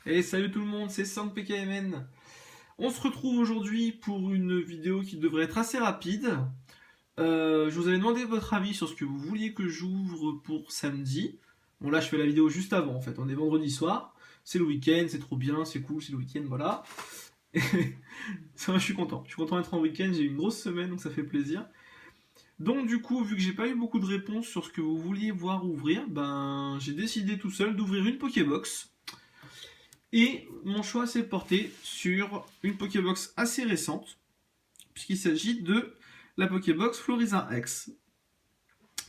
Et salut tout le monde, c'est SandPKMN. On se retrouve aujourd'hui pour une vidéo qui devrait être assez rapide. Je vous avais demandé votre avis sur ce que vous vouliez que j'ouvre pour samedi. Bon là je fais la vidéo juste avant en fait, on est vendredi soir. C'est le week-end, c'est trop bien, c'est cool, c'est le week-end, voilà. Et ça, je suis content. Je suis content d'être en week-end, j'ai eu une grosse semaine donc ça fait plaisir. Donc du coup, vu que j'ai pas eu beaucoup de réponses sur ce que vous vouliez voir ouvrir, ben j'ai décidé tout seul d'ouvrir une Pokébox. Et mon choix s'est porté sur une Pokébox assez récente, puisqu'il s'agit de la Pokébox Florizarre X.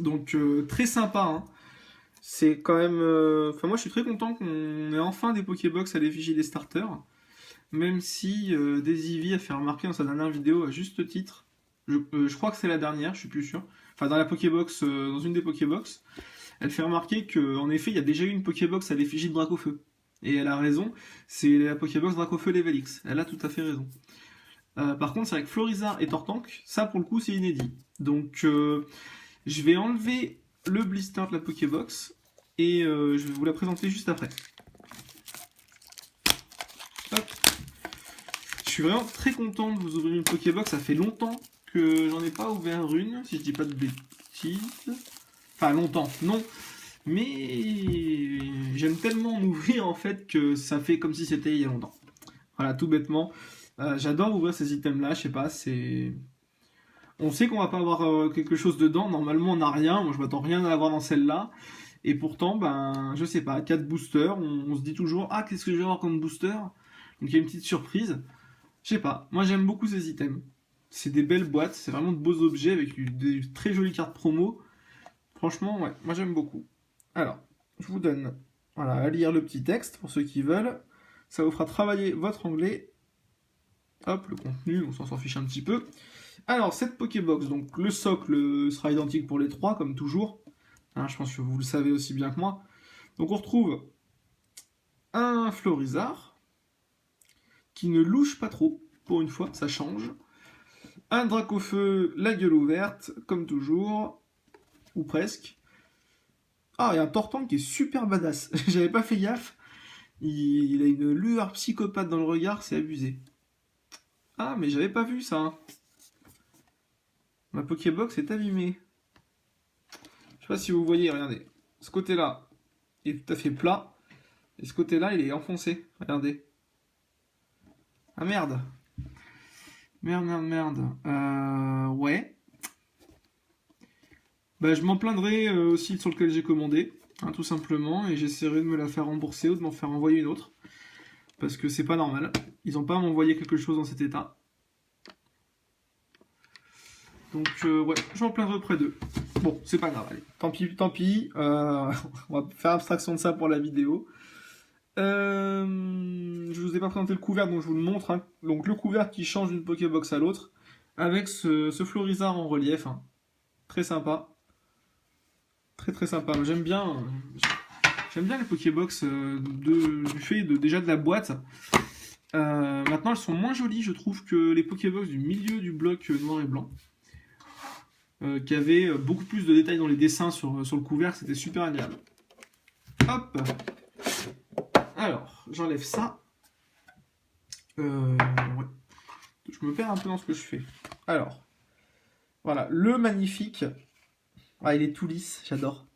Donc très sympa, hein. C'est quand même... Enfin moi je suis très content qu'on ait enfin des Pokébox à l'effigie des starters, même si Daisy a fait remarquer dans sa dernière vidéo, à juste titre, je crois que c'est la dernière, je suis plus sûr, enfin dans la Pokébox, dans une des Pokébox, elle fait remarquer qu'en effet il y a déjà eu une Pokébox à l'effigie de Dracofeu. Et elle a raison, c'est la Pokébox Dracofeu Level X. Elle a tout à fait raison. Par contre, c'est avec Florizarre et Tortank, ça pour le coup c'est inédit. Donc je vais enlever le blister de la Pokébox et je vais vous la présenter juste après. Hop. Je suis vraiment très content de vous ouvrir une Pokébox, ça fait longtemps que j'en ai pas ouvert une, si je dis pas de bêtises. Enfin longtemps, non. Mais j'aime tellement en ouvrir en fait que ça fait comme si c'était il y a longtemps. Voilà, tout bêtement. J'adore ouvrir ces items-là, je sais pas, c'est... On sait qu'on va pas avoir quelque chose dedans, normalement on n'a rien, moi je m'attends rien à avoir dans celle-là. Et pourtant, ben, je sais pas, 4 boosters, on se dit toujours, ah, qu'est-ce que je vais avoir comme booster? Donc il y a une petite surprise. Je sais pas, moi j'aime beaucoup ces items. C'est des belles boîtes, c'est vraiment de beaux objets avec des très jolies cartes promo. Franchement, ouais, moi j'aime beaucoup. Alors, je vous donne voilà, à lire le petit texte pour ceux qui veulent. Ça vous fera travailler votre anglais. Hop, le contenu, on s'en fiche un petit peu. Alors, cette Pokébox, donc le socle sera identique pour les trois, comme toujours. Hein, je pense que vous le savez aussi bien que moi. Donc on retrouve un Florizarre, qui ne louche pas trop, pour une fois, ça change. Un Dracofeu, la gueule ouverte, comme toujours, ou presque. Ah, et un Tortank qui est super badass. J'avais pas fait gaffe. Il a une lueur psychopathe dans le regard, c'est abusé. Ah, mais j'avais pas vu ça, hein. Ma Pokébox est abîmée. Je sais pas si vous voyez, regardez. Ce côté-là est tout à fait plat. Et ce côté-là, il est enfoncé. Regardez. Ah merde. Merde, merde, merde. Ouais. Bah, je m'en plaindrai aussi sur lequel j'ai commandé. Hein, tout simplement. Et j'essaierai de me la faire rembourser ou de m'en faire envoyer une autre. Parce que c'est pas normal. Ils ont pas à m'envoyer quelque chose dans cet état. Donc, ouais, je m'en plaindrai auprès d'eux. Bon, c'est pas grave, allez. Tant pis, tant pis. On va faire abstraction de ça pour la vidéo. Je vous ai pas présenté le couvercle, donc je vous le montre, hein. Donc le couvercle qui change d'une Pokébox à l'autre, avec ce Florizarre en relief, hein. Très sympa. Très très sympa. J'aime bien les Pokébox du fait déjà de la boîte. Maintenant elles sont moins jolies, je trouve, que les Pokébox du milieu du bloc noir et blanc. Qui avaient beaucoup plus de détails dans les dessins sur le couvercle, c'était super agréable. Hop. Alors, j'enlève ça. Ouais. Je me perds un peu dans ce que je fais. Alors, voilà, le magnifique. Ah, il est tout lisse, j'adore.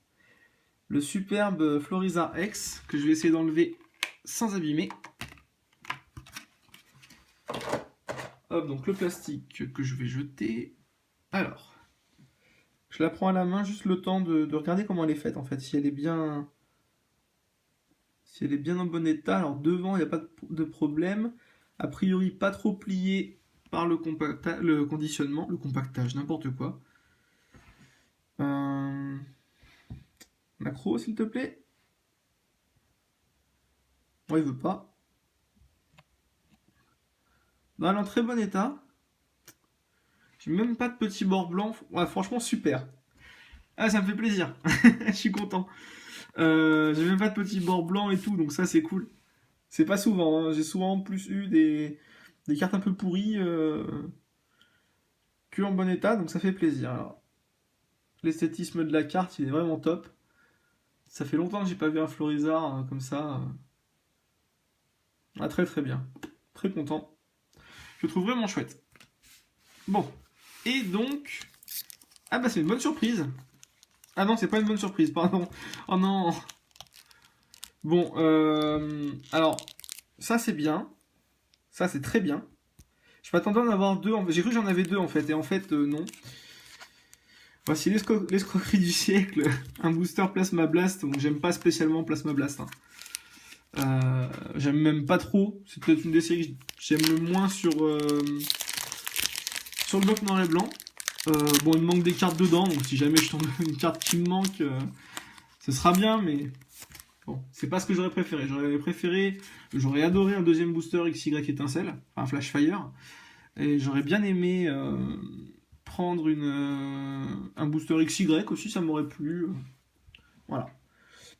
Le superbe Florizarre X, que je vais essayer d'enlever sans abîmer. Hop, donc le plastique que je vais jeter. Alors, je la prends à la main, juste le temps de regarder comment elle est faite, en fait, si elle est bien... Si elle est bien en bon état. Alors devant, il n'y a pas de problème. A priori, pas trop plié par le conditionnement, le compactage, n'importe quoi. Macro, s'il te plaît. Oh, il veut pas. Bah, elle est en très bon état. J'ai même pas de petits bords blancs. Ouais, franchement, super. Ah, ça me fait plaisir. Je suis content. J'ai même pas de petits bords blancs et tout, donc ça, c'est cool. C'est pas souvent, hein. J'ai souvent en plus eu des cartes un peu pourries que en bon état, donc ça fait plaisir. Alors, l'esthétisme de la carte, il est vraiment top. Ça fait longtemps que j'ai pas vu un Florizarre comme ça. Ah, très très bien. Très content. Je le trouve vraiment chouette. Bon. Et donc... Ah bah c'est une bonne surprise. Ah non, c'est pas une bonne surprise, pardon. Oh non. Bon, alors, ça c'est bien. Ça c'est très bien. Je m'attendais à en avoir deux. J'ai cru que j'en avais deux en fait. Et en fait, non. Voici l'escroquerie du siècle. Un booster Plasma Blast. Donc j'aime pas spécialement Plasma Blast. Hein. J'aime même pas trop. C'est peut-être une des séries que j'aime le moins sur le bloc noir et blanc. Bon, il me manque des cartes dedans. Donc si jamais je tombe une carte qui me manque, ce sera bien. Mais bon, c'est pas ce que j'aurais préféré. J'aurais adoré un deuxième booster XY étincelle. Enfin, Flash Fire. Et j'aurais bien aimé prendre un booster XY aussi, ça m'aurait plu. Voilà.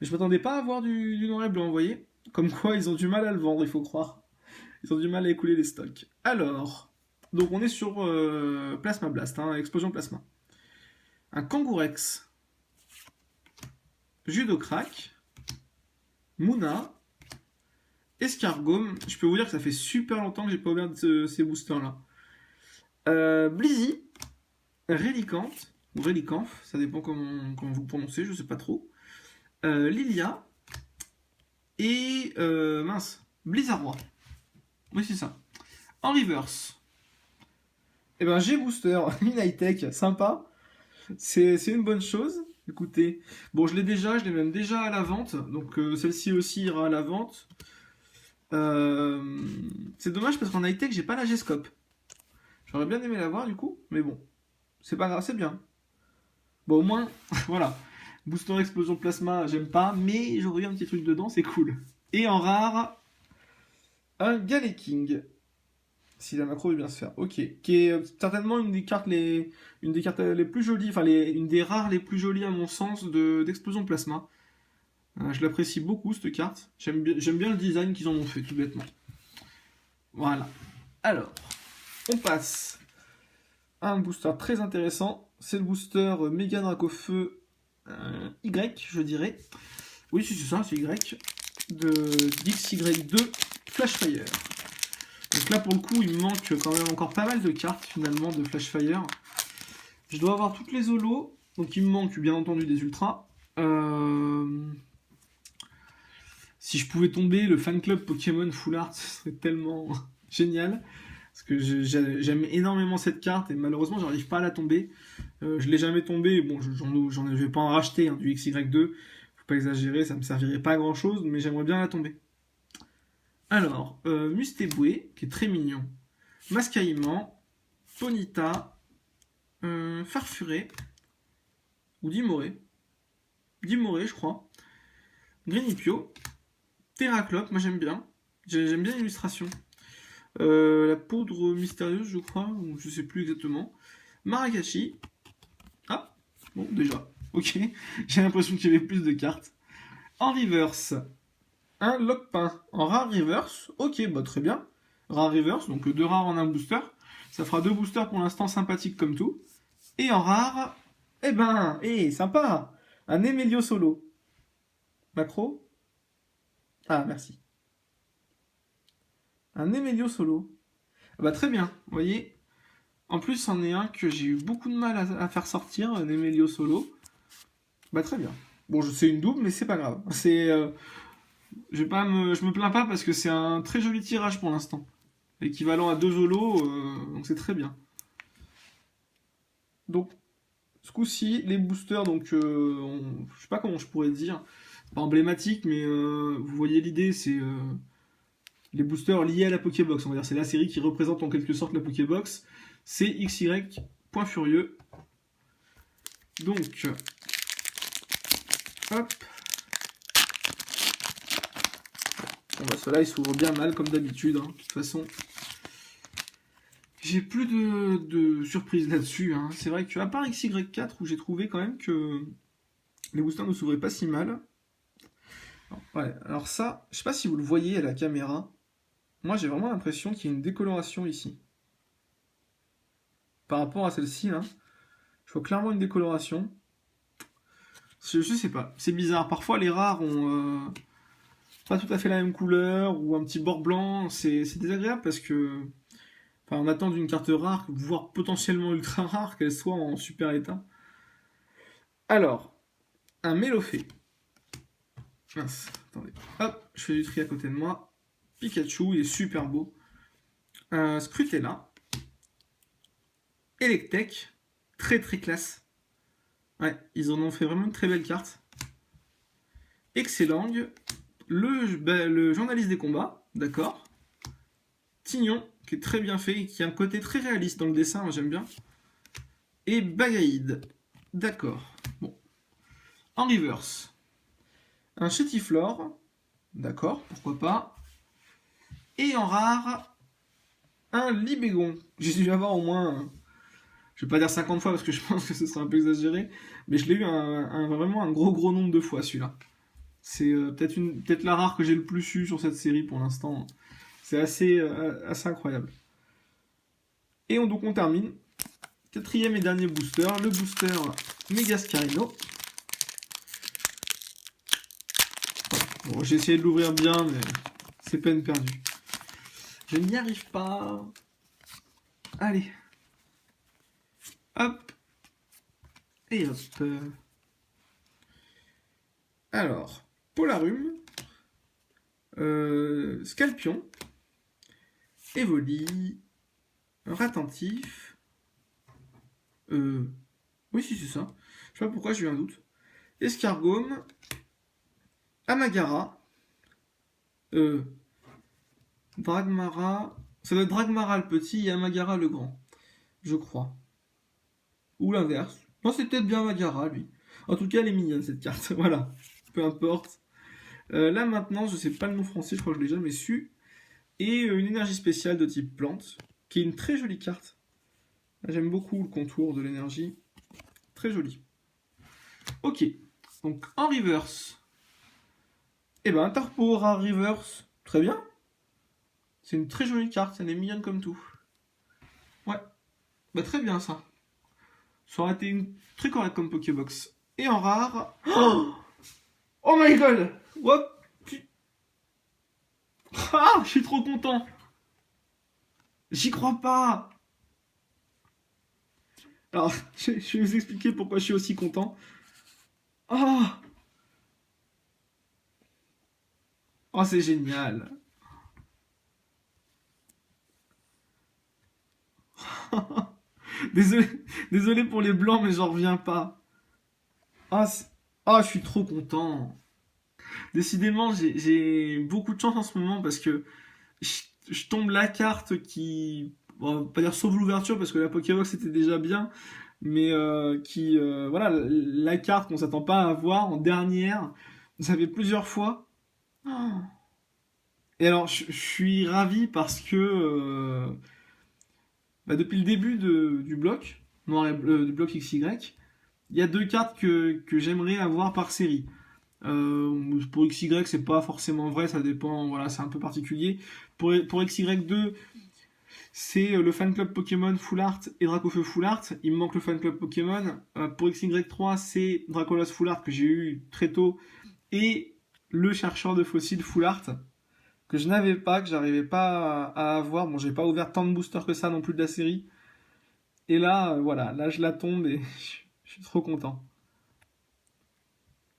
Mais je m'attendais pas à avoir du noir et blanc, vous voyez. Comme quoi, ils ont du mal à le vendre, il faut croire. Ils ont du mal à écouler les stocks. Alors, donc on est sur Plasma Blast, hein, Explosion Plasma. Un Kangourex, Judocrack, Mouna, Escargome. Je peux vous dire que ça fait super longtemps que j'ai pas ouvert ces boosters-là. Blizzy, Relicanth, ou Relicanth, ça dépend comment vous prononcez, je sais pas trop. Lilia, et Blizzardroid. Oui, c'est ça. En reverse, eh ben j'ai booster, Minitech, sympa. C'est une bonne chose. Écoutez, bon, je l'ai même déjà à la vente, donc celle-ci aussi ira à la vente. C'est dommage parce qu'en high-tech, j'ai pas la G-Scope. J'aurais bien aimé l'avoir du coup, mais bon, c'est pas grave, c'est bien. Bon, au moins, voilà. Booster Explosion Plasma, j'aime pas, mais j'aurais eu un petit truc dedans, c'est cool. Et en rare, un Galeking. Si la macro veut bien se faire, ok. Qui est certainement une des cartes les plus jolies, enfin une des rares les plus jolies à mon sens d'Explosion Plasma. Je l'apprécie beaucoup cette carte. J'aime bien le design qu'ils en ont fait, tout bêtement. Voilà. Alors, on passe à un booster très intéressant. C'est le booster Mega Dracofeu Y, je dirais. Oui, c'est ça, c'est Y. De DXY2 Flash Fire. Donc là, pour le coup, il me manque quand même encore pas mal de cartes, finalement, de Flash Fire. Je dois avoir toutes les holos. Donc il me manque, bien entendu, des ultras. Si je pouvais tomber le fan club Pokémon Full Art, ce serait tellement génial. Parce que j'aime énormément cette carte et malheureusement, j'arrive pas à la tomber. Je l'ai jamais tombée. Bon, je vais pas en racheter hein, du XY2. Faut pas exagérer, ça me servirait pas à grand chose, mais j'aimerais bien la tomber. Alors, Mustéboué, qui est très mignon. Mascaïman, Ponita, Farfuré, ou Dimoré. Dimoré, je crois. Grenipio, Terraclope, moi j'aime bien. J'aime bien l'illustration. La poudre mystérieuse, je crois, ou je sais plus exactement. Marakashi. Ah, bon, déjà. Ok, j'ai l'impression qu'il y avait plus de cartes. En reverse, un Lockpin. En rare reverse, ok, bah très bien. Rare reverse, donc 2 rares en un booster. Ça fera 2 boosters pour l'instant sympathiques comme tout. Et en rare, sympa. Un Emilio Solo. Macro. Ah, merci. Un Emilio Solo. Ah bah très bien, vous voyez. En plus, c'en est un que j'ai eu beaucoup de mal à faire sortir, un Emilio Solo. Bah très bien. Bon, c'est une double, mais c'est pas grave. Je me plains pas parce que c'est un très joli tirage pour l'instant. Équivalent à 2 holos, donc c'est très bien. Donc, ce coup-ci, les boosters, donc, je sais pas comment je pourrais dire, pas emblématique, mais vous voyez l'idée, c'est les boosters liés à la Pokébox. On va dire c'est la série qui représente en quelque sorte la Pokébox. C'est XY, point furieux. Donc, hop. Bon bah ceux-là, ils s'ouvrent bien mal comme d'habitude. Hein. De toute façon, j'ai plus de surprises là-dessus. Hein. C'est vrai qu'à part XY4, où j'ai trouvé quand même que les boosters ne s'ouvraient pas si mal. Alors ça, je sais pas si vous le voyez à la caméra. Moi, j'ai vraiment l'impression qu'il y a une décoloration ici. Par rapport à celle-ci, là. Je vois clairement une décoloration. Je sais pas. C'est bizarre. Parfois, les rares ont pas tout à fait la même couleur, ou un petit bord blanc, c'est désagréable parce que enfin, on attend d'une carte rare, voire potentiellement ultra rare, qu'elle soit en super état. Alors, un Mélofée. Mince, attendez. Hop, je fais du tri à côté de moi. Pikachu, il est super beau. Scrutella. Electek. Très très classe. Ouais, ils en ont fait vraiment une très belle carte. Excellang. Le journaliste des combats, d'accord. Tignon, qui est très bien fait et qui a un côté très réaliste dans le dessin, moi j'aime bien. Et Bagaïd, d'accord. Bon. En reverse, un Chétiflore, d'accord, pourquoi pas. Et en rare, un Libégon. J'ai dû l'avoir au moins, je vais pas dire 50 fois parce que je pense que ce serait un peu exagéré, mais je l'ai eu vraiment un gros nombre de fois celui-là. C'est peut-être la rare que j'ai le plus eu sur cette série pour l'instant. C'est assez incroyable. Et donc on termine. Quatrième et dernier booster, le booster Megascarino. Bon, j'ai essayé de l'ouvrir bien, mais c'est peine perdue. Je n'y arrive pas. Allez. Hop. Et hop. Alors, Polarum. Scalpion. Evoli. Ratentif. Oui, si, c'est ça. Je sais pas pourquoi j'ai eu un doute. Escargome. Amagara. Dragmara. Ça doit être Dragmara le petit et Amagara le grand. Je crois. Ou l'inverse. Non, c'est peut-être bien Amagara, lui. En tout cas, elle est mignonne, cette carte. Voilà. Peu importe. Là, maintenant, je sais pas le nom français, je crois que je l'ai jamais su. Et une énergie spéciale de type plante, qui est une très jolie carte. J'aime beaucoup le contour de l'énergie. Très joli. Ok. Donc, en reverse. Eh ben, Tarpo rare reverse. Très bien. C'est une très jolie carte, elle est mignonne comme tout. Ouais. Bah, très bien, ça. Ça aurait été une très correcte comme Pokébox. Et en rare... Oh my god! What? Ah! Je suis trop content! J'y crois pas! Alors, je vais vous expliquer pourquoi je suis aussi content. Oh! Oh, c'est génial! Désolé pour les blancs, mais j'en reviens pas. Ah, je suis trop content. Décidément, j'ai beaucoup de chance en ce moment parce que je tombe la carte qui, bon, on va pas dire sauve l'ouverture parce que la Pokébox c'était déjà bien, mais voilà, la carte qu'on s'attend pas à avoir en dernière, ça fait plusieurs fois. Oh. Et alors, je suis ravi parce que depuis le début du bloc, noir et bleu, du bloc XY, il y a deux cartes que j'aimerais avoir par série. Pour XY, c'est pas forcément vrai, ça dépend, voilà, c'est un peu particulier. Pour XY2, c'est le fan club Pokémon Full Art et Dracofeu Full Art. Il me manque le fan club Pokémon. Pour XY3, c'est Dracolos Full Art que j'ai eu très tôt et le chercheur de fossiles Full Art que je n'avais pas, que j'arrivais pas à avoir. Bon, j'ai pas ouvert tant de boosters que ça non plus de la série. Et là, voilà, là je la tombe et je suis trop content.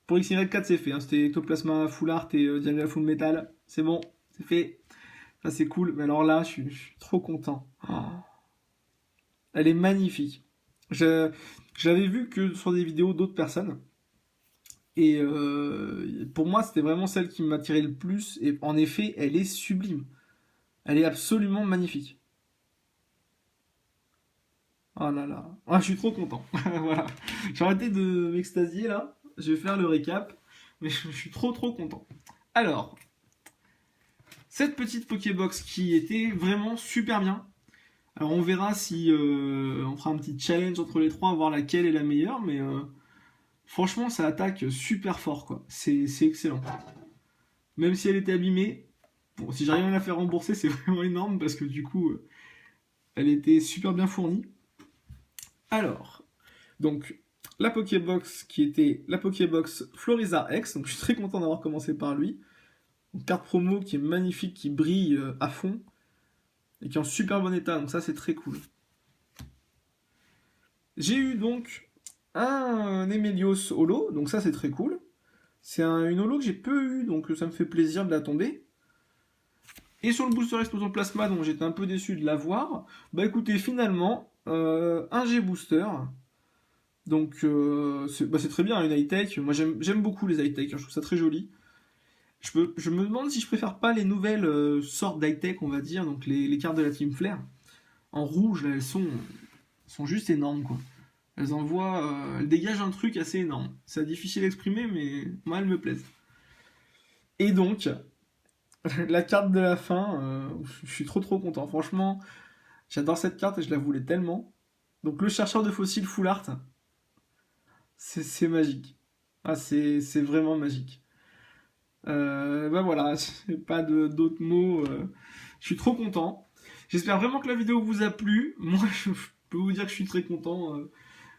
Pour XY4, c'est fait. Hein. C'était Ectoplasma Full Art et Dialga Full Metal. C'est bon, c'est fait. Ça, c'est cool. Mais alors là, je suis trop content. Oh. Elle est magnifique. Je l'avais vu que sur des vidéos d'autres personnes. Et pour moi, c'était vraiment celle qui m'attirait le plus. Et en effet, elle est sublime. Elle est absolument magnifique. Oh là là. Ah, je suis trop content. Voilà. J'ai arrêté de m'extasier là. Je vais faire le récap. Mais je suis trop content. Alors, cette petite Pokébox qui était vraiment super bien. Alors on verra si on fera un petit challenge entre les trois, voir laquelle est la meilleure. Mais franchement, ça attaque super fort, quoi. C'est excellent. Même si elle était abîmée, bon, si j'arrive à la faire rembourser, c'est vraiment énorme parce que du coup, elle était super bien fournie. Alors, donc, la Pokébox qui était la Pokébox Floriza X, donc je suis très content d'avoir commencé par lui. Une carte promo qui est magnifique, qui brille à fond et qui est en super bon état, donc ça c'est très cool. J'ai eu donc un Emelios Holo, donc ça c'est très cool. C'est une holo que j'ai peu eu, donc ça me fait plaisir de la tomber. Et sur le booster explosion plasma, dont j'étais un peu déçu de l'avoir, bah écoutez, finalement, un G booster. Donc c'est très bien, une high-tech. Moi j'aime beaucoup les high-tech, je trouve ça très joli. Je me demande si je préfère pas les nouvelles sortes d'high-tech, on va dire, donc les cartes de la Team Flare. En rouge, là, elles sont juste énormes, quoi. Elles dégagent un truc assez énorme. C'est difficile à exprimer, mais moi, elles me plaisent. Et donc, la carte de la fin, je suis trop content. Franchement, j'adore cette carte et je la voulais tellement. Donc, le chercheur de fossiles full art, c'est magique. Ah, c'est vraiment magique. Bah voilà, j'ai pas d'autres mots. Je suis trop content. J'espère vraiment que la vidéo vous a plu. Moi, je peux vous dire que je suis très content.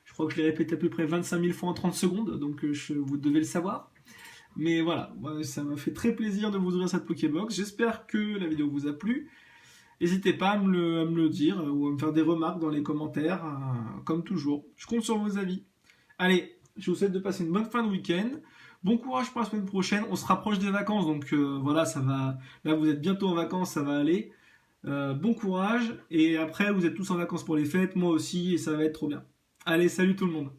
Je crois que je l'ai répété à peu près 25 000 fois en 30 secondes, donc vous devez le savoir. Mais voilà, ça m'a fait très plaisir de vous ouvrir cette Pokébox. J'espère que la vidéo vous a plu. N'hésitez pas à me le dire ou à me faire des remarques dans les commentaires, comme toujours. Je compte sur vos avis. Allez, je vous souhaite de passer une bonne fin de week-end. Bon courage pour la semaine prochaine. On se rapproche des vacances, donc voilà, ça va. Là, vous êtes bientôt en vacances, ça va aller. Bon courage. Et après, vous êtes tous en vacances pour les fêtes, moi aussi, et ça va être trop bien. Allez, salut tout le monde.